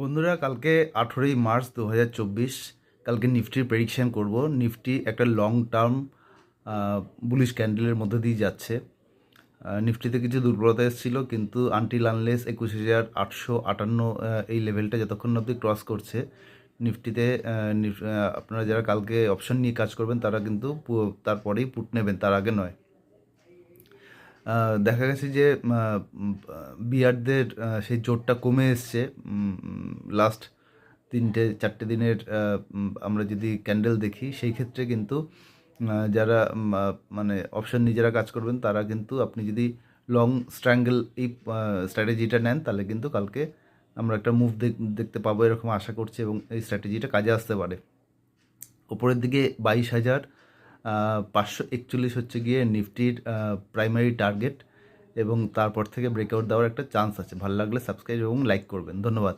বন্ধুরা, কালকে 18ই মার্চ 2024 কালকে নিফটির প্রেডিকশান করব। নিফটি একটা লং টার্ম বুলিশ ক্যান্ডেলের মধ্যে দিয়ে যাচ্ছে। নিফটিতে কিছু দুর্বলতা এসেছিল, কিন্তু আনটিল আনলেস 21,858 এই লেভেলটা যতক্ষণ অবধি ক্রস করছে নিফটিতে, আপনারা যারা কালকে অপশন নিয়ে কাজ করবেন তারা কিন্তু তারপরেই পুট নেবেন, তার আগে নয়। দেখা গেছে যে বিয়ারদের সেই জোরটা কমে এসছে। লাস্ট 3-4 দিনের আমরা যদি ক্যান্ডেল দেখি, সেই ক্ষেত্রে কিন্তু যারা মানে অপশন নিজেরা কাজ করবেন তারা কিন্তু, আপনি যদি লং স্ট্র্যাঙ্গেল এই স্ট্র্যাটেজিটা নেন, তাহলে কিন্তু কালকে আমরা একটা মুভ দেখতে পাবো এরকম আশা করছি, এবং এই স্ট্র্যাটেজিটা কাজে আসতে পারে। ওপরের দিকে 22,541 হচ্ছে গিয়ে নিফটির প্রাইমারি টার্গেট, এবং তারপর থেকে ব্রেকআউট দেওয়ার একটা চান্স আছে। ভালো লাগলে সাবস্ক্রাইব এবং লাইক করবেন। ধন্যবাদ।